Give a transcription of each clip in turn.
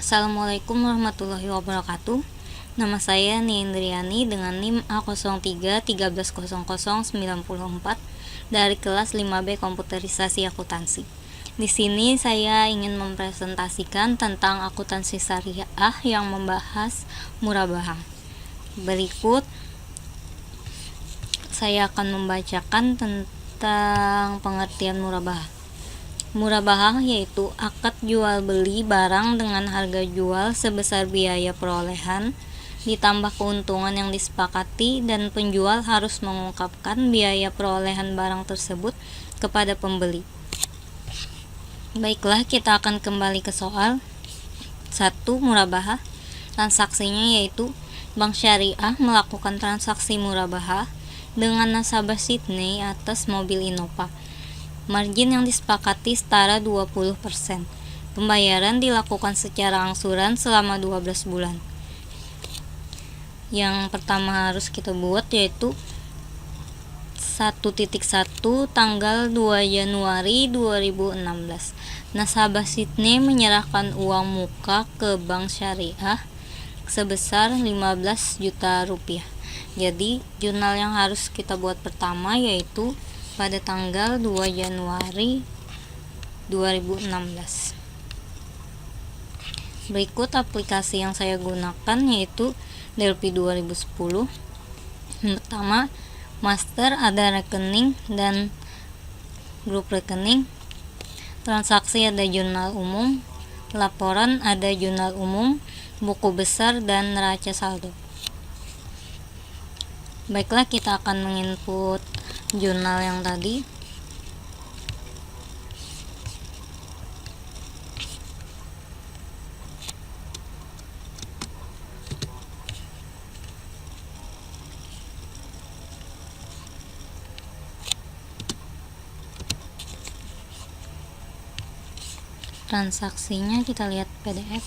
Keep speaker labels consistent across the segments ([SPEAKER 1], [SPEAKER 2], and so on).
[SPEAKER 1] Assalamualaikum warahmatullahi wabarakatuh. Nama saya Niendriani dengan NIM A0313000094 dari kelas 5B Komputerisasi Akuntansi. Di sini saya ingin mempresentasikan tentang akuntansi syariah yang membahas murabahah. Berikut saya akan membacakan tentang pengertian murabahah. Murabahah yaitu akad jual beli barang dengan harga jual sebesar biaya perolehan ditambah keuntungan yang disepakati, dan penjual harus mengungkapkan biaya perolehan barang tersebut kepada pembeli. Baiklah, kita akan kembali ke soal. 1. Murabahah. Transaksinya yaitu bank syariah melakukan transaksi murabahah dengan nasabah Sydney atas mobil Innova. Margin yang disepakati setara 20%. Pembayaran dilakukan secara angsuran selama 12 bulan. Yang pertama harus kita buat yaitu 1.1 tanggal 2 Januari 2016. Nasabah Sydney menyerahkan uang muka ke bank syariah sebesar 15 juta rupiah. Jadi jurnal yang harus kita buat pertama yaitu pada tanggal 2 Januari 2016. Berikut aplikasi yang saya gunakan yaitu Delphi 2010. Yang pertama, master ada rekening dan grup rekening. Transaksi ada jurnal umum, laporan ada jurnal umum, buku besar, dan neraca saldo. Baiklah, kita akan menginput jurnal yang tadi. Transaksinya kita lihat PDF.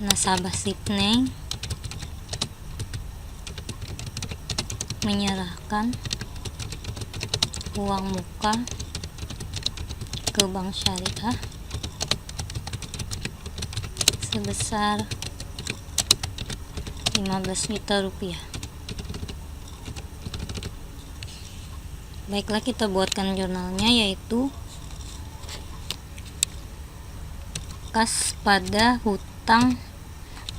[SPEAKER 1] Nasabah Sydney menyerahkan uang muka ke bank syariah sebesar 15 juta rupiah. Baiklah, kita buatkan jurnalnya yaitu kas pada hutang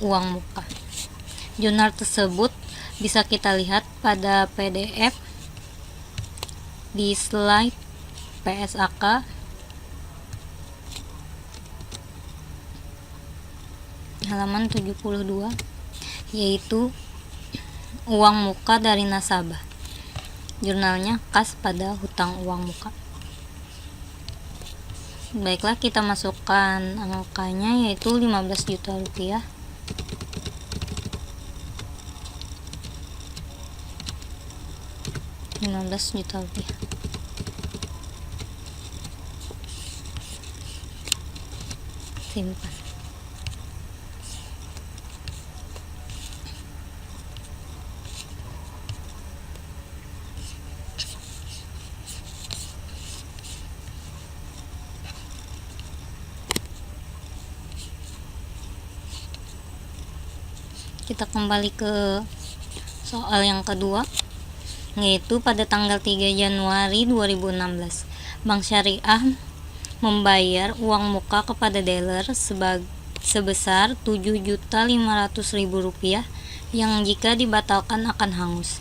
[SPEAKER 1] uang muka. Jurnal tersebut bisa kita lihat pada PDF di slide PSAK halaman 72, yaitu uang muka dari nasabah. Jurnalnya kas pada hutang uang muka. Baiklah, kita masukkan angkanya yaitu 15 juta rupiah. Juta rupiah. Simpan. Kita kembali ke soal yang kedua, yaitu pada tanggal 3 Januari 2016 bank syariah membayar uang muka kepada dealer sebesar 7.500.000 rupiah yang jika dibatalkan akan hangus.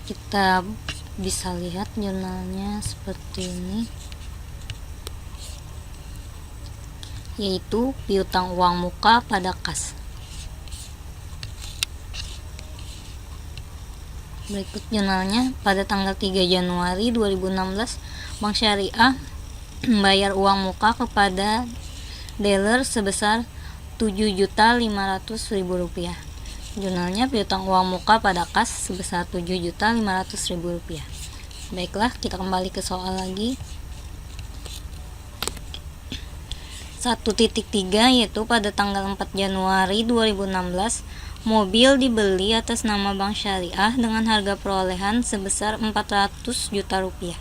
[SPEAKER 1] Kita bisa lihat jurnalnya seperti ini, yaitu piutang uang muka pada kas. Berikut jurnalnya pada tanggal 3 Januari 2016 bank syariah membayar uang muka kepada dealer sebesar 7.500.000 rupiah. Jurnalnya piutang uang muka pada kas sebesar 7.500.000 rupiah. Baiklah, kita kembali ke soal lagi. 1.3 yaitu pada tanggal 4 Januari 2016 Mobil dibeli atas nama Bank Syariah dengan harga perolehan sebesar 400 juta rupiah.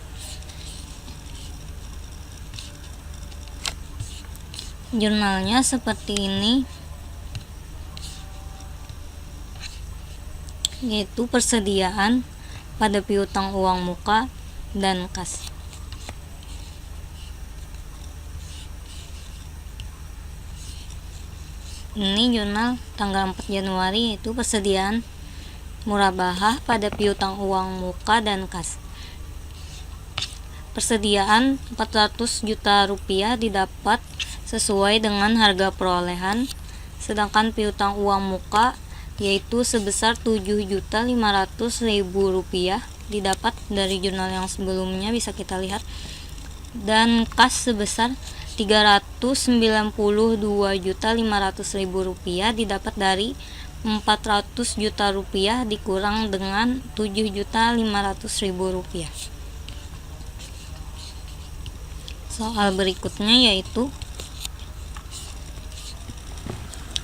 [SPEAKER 1] Jurnalnya seperti ini, yaitu persediaan pada piutang uang muka dan kas. Ini jurnal tanggal 4 Januari, yaitu persediaan murabahah pada piutang uang muka dan kas. Persediaan 400 juta rupiah didapat sesuai dengan harga perolehan, sedangkan piutang uang muka yaitu sebesar 7.500.000 rupiah didapat dari jurnal yang sebelumnya, bisa kita lihat, dan kas sebesar 392.500.000 rupiah didapat dari 400 juta rupiah dikurang dengan 7.500.000 rupiah. Soal berikutnya yaitu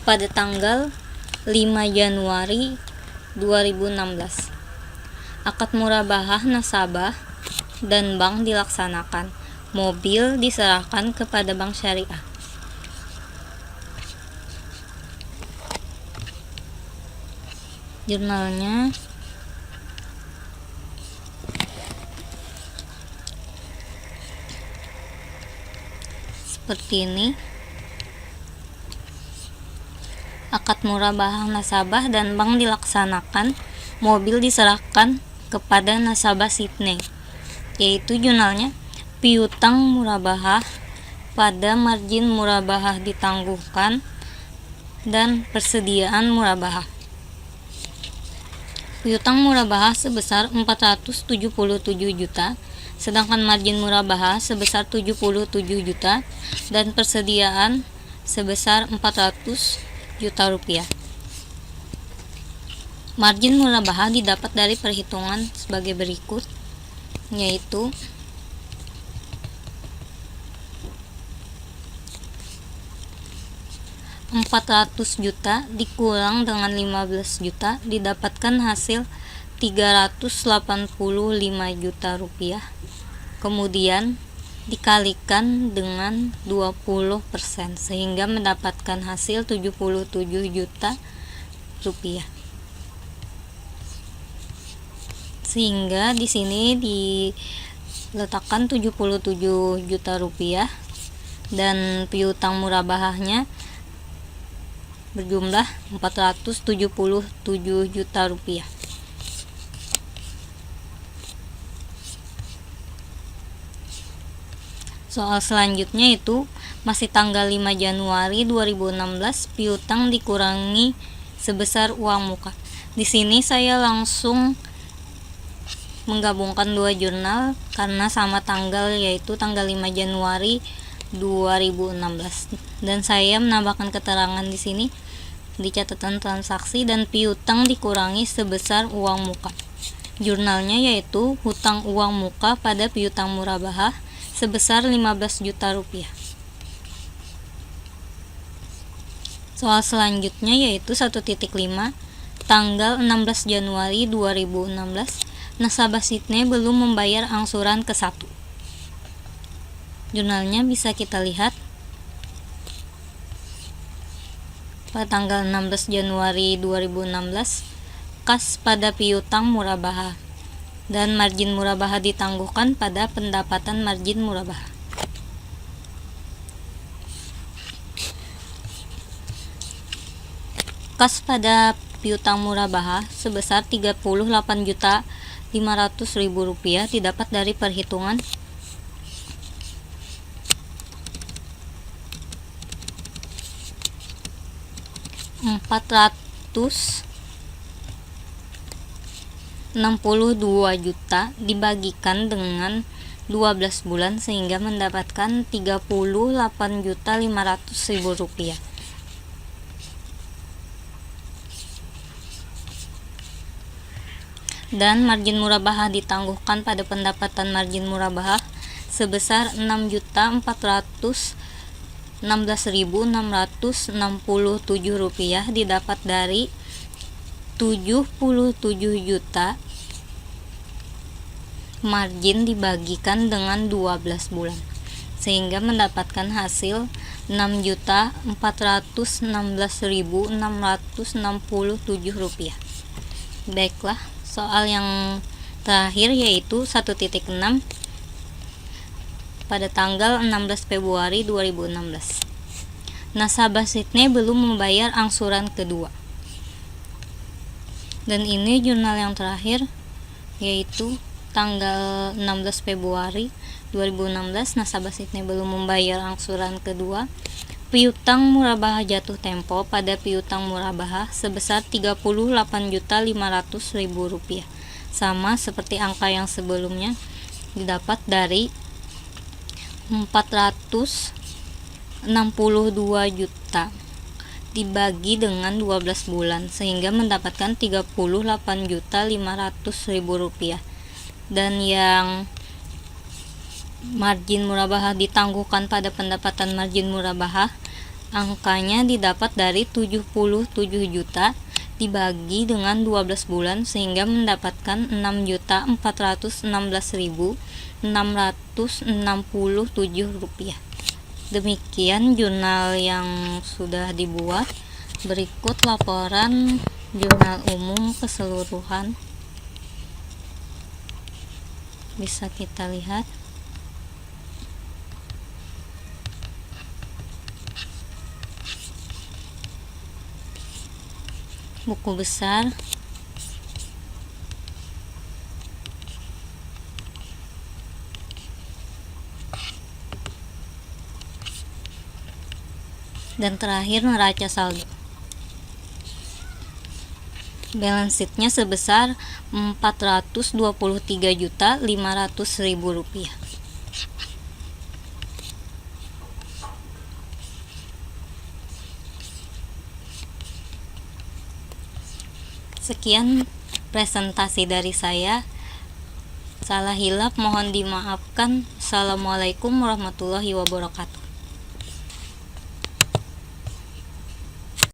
[SPEAKER 1] pada tanggal 5 Januari 2016 akad murabahah nasabah dan bank dilaksanakan. Mobil diserahkan kepada Bank Syariah. Jurnalnya seperti ini. Akad murabahah nasabah dan bank dilaksanakan. Mobil diserahkan kepada nasabah Sydney, yaitu jurnalnya piutang murabahah pada margin murabahah ditangguhkan dan persediaan murabahah. Piutang murabahah sebesar 477 juta, sedangkan margin murabahah sebesar 77 juta dan persediaan sebesar 400 juta rupiah. Margin murabahah didapat dari perhitungan sebagai berikut, yaitu Rp400 juta dikurang dengan 15 juta didapatkan hasil 385 juta rupiah. Kemudian dikalikan dengan 20% sehingga mendapatkan hasil 77 juta rupiah. Sehingga di sini diletakkan 77 juta rupiah dan piutang murabahahnya berjumlah 477 juta rupiah. Soal selanjutnya itu masih tanggal 5 Januari 2016, piutang dikurangi sebesar uang muka. Di sini saya langsung menggabungkan dua jurnal karena sama tanggal, yaitu tanggal 5 Januari 2016, dan saya menambahkan keterangan di sini di catatan transaksi dan piutang dikurangi sebesar uang muka. Jurnalnya yaitu hutang uang muka pada piutang murabahah sebesar 15 juta rupiah. Soal selanjutnya yaitu 1.5 tanggal 16 Januari 2016, nasabah Sydney belum membayar angsuran ke-1. Jurnalnya bisa kita lihat pada tanggal 16 Januari 2016, kas pada piutang murabahah dan margin murabahah ditangguhkan pada pendapatan margin murabahah. Kas pada piutang murabahah sebesar 38.500.000 rupiah didapat dari perhitungan Rp462 juta dibagikan dengan 12 bulan sehingga mendapatkan Rp38.500.000. Dan margin murabahah ditangguhkan pada pendapatan margin murabahah sebesar Rp6.416.667 didapat dari 77 juta, margin dibagikan dengan 12 bulan sehingga mendapatkan hasil 6.416.667 rupiah. Baiklah, soal yang terakhir yaitu 1.6 pada tanggal 16 Februari 2016. Nasabah Sydney belum membayar angsuran kedua. Dan ini jurnal yang terakhir yaitu tanggal 16 Februari 2016, nasabah Sydney belum membayar angsuran kedua. Piutang murabahah jatuh tempo pada piutang murabahah sebesar Rp38.500.000, sama seperti angka yang sebelumnya, didapat dari 462 juta dibagi dengan 12 bulan sehingga mendapatkan Rp38.500.000. Dan yang margin murabahah ditangguhkan pada pendapatan margin murabahah, angkanya didapat dari 77 juta dibagi dengan 12 bulan sehingga mendapatkan Rp6.416.667. Demikian jurnal yang sudah dibuat. Berikut laporan jurnal umum keseluruhan. Bisa kita lihat. Buku besar. Dan terakhir neraca saldo. Balance sheet-nya sebesar Rp423.500.000. Sekian presentasi dari saya. Salah hilap mohon dimaafkan. Assalamualaikum warahmatullahi wabarakatuh.